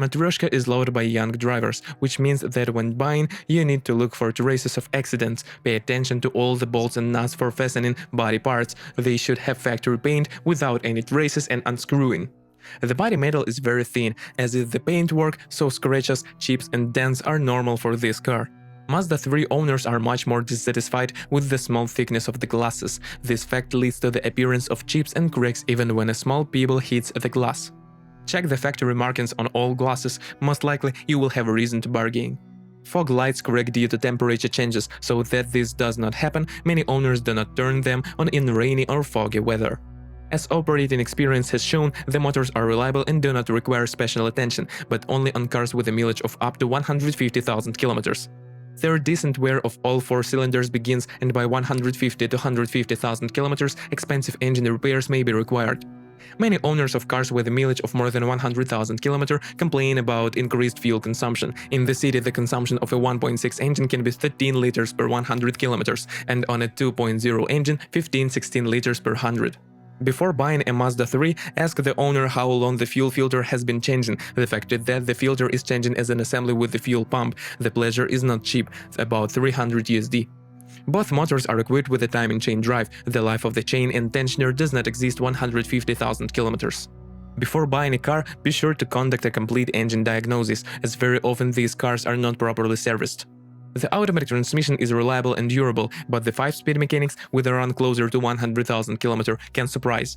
matryoshka is loved by young drivers, which means that when buying, you need to look for traces of accidents, pay attention to all the bolts and nuts for fastening body parts, they should have factory paint without any traces and unscrewing. The body metal is very thin, as is the paintwork, so scratches, chips and dents are normal for this car. Mazda 3 owners are much more dissatisfied with the small thickness of the glasses. This fact leads to the appearance of chips and cracks even when a small pebble hits the glass. Check the factory markings on all glasses, most likely you will have a reason to bargain. Fog lights crack due to temperature changes, so that this does not happen, many owners do not turn them on in rainy or foggy weather. As operating experience has shown, the motors are reliable and do not require special attention, but only on cars with a mileage of up to 150,000 kilometers. Their decent wear of all 4 cylinders begins, and by 150 to 150,000 kilometers, expensive engine repairs may be required. Many owners of cars with a mileage of more than 100,000 km complain about increased fuel consumption. In the city, the consumption of a 1.6 engine can be 13 liters per 100 km, and on a 2.0 engine, 15–16 liters per 100. Before buying a Mazda 3, ask the owner how long the fuel filter has been changing. The fact that the filter is changing as an assembly with the fuel pump. The pleasure is not cheap, about $300 USD. Both motors are equipped with a timing chain drive. The life of the chain and tensioner does not exist 150,000 kilometers. Before buying a car, be sure to conduct a complete engine diagnosis, as very often these cars are not properly serviced. The automatic transmission is reliable and durable, but the 5-speed mechanics with a run closer to 100,000 km can surprise.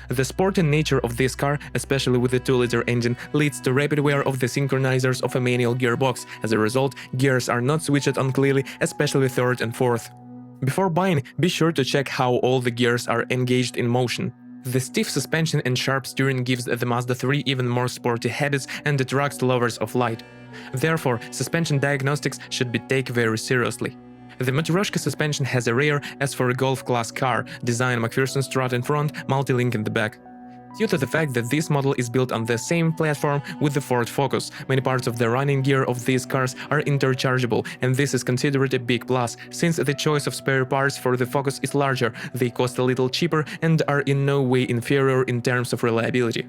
The sporty nature of this car, especially with the 2-liter engine, leads to rapid wear of the synchronizers of a manual gearbox. As a result, gears are not switched on clearly, especially 3rd and 4th. Before buying, be sure to check how all the gears are engaged in motion. The stiff suspension and sharp steering gives the Mazda 3 even more sporty habits and attracts lovers of light. Therefore, suspension diagnostics should be taken very seriously. The Matryoshka suspension has a rear as for a Golf-class car, design McPherson strut in front, multi-link in the back. Due to the fact that this model is built on the same platform with the Ford Focus, many parts of the running gear of these cars are interchangeable, and this is considered a big plus. Since the choice of spare parts for the Focus is larger, they cost a little cheaper and are in no way inferior in terms of reliability.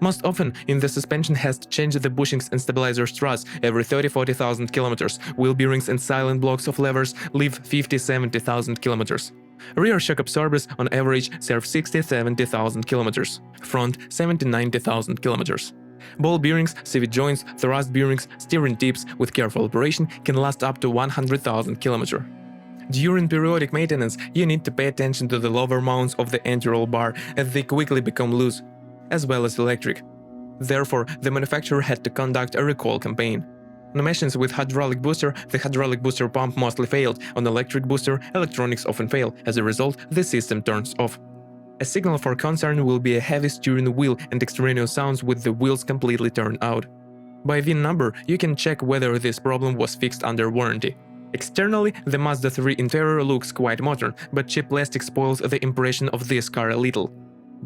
Most often, the suspension has to change the bushings and stabilizer struts every 30–40,000 kilometers, wheel bearings and silent blocks of levers live 50–70,000 kilometers. Rear shock absorbers on average serve 60–70,000 kilometers, front 70–90,000 kilometers. Ball bearings, civet joints, thrust bearings, steering tips with careful operation can last up to 100,000 kilometers. During periodic maintenance, you need to pay attention to the lower mounts of the anti-roll bar as they quickly become loose, as well as electric. Therefore, the manufacturer had to conduct a recall campaign. On machines with hydraulic booster, the hydraulic booster pump mostly failed. On electric booster, electronics often fail. As a result, the system turns off. A signal for concern will be a heavy steering wheel and extraneous sounds with the wheels completely turned out. By VIN number, you can check whether this problem was fixed under warranty. Externally, the Mazda 3 interior looks quite modern, but cheap plastic spoils the impression of this car a little.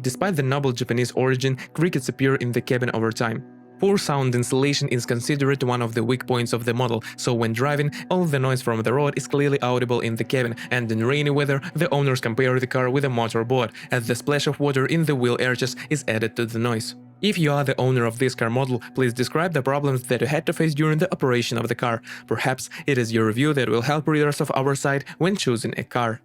Despite the noble Japanese origin, crickets appear in the cabin over time. Poor sound insulation is considered one of the weak points of the model, so when driving, all the noise from the road is clearly audible in the cabin, and in rainy weather, the owners compare the car with a motorboat, as the splash of water in the wheel arches is added to the noise. If you are the owner of this car model, please describe the problems that you had to face during the operation of the car. Perhaps it is your review that will help readers of our site when choosing a car.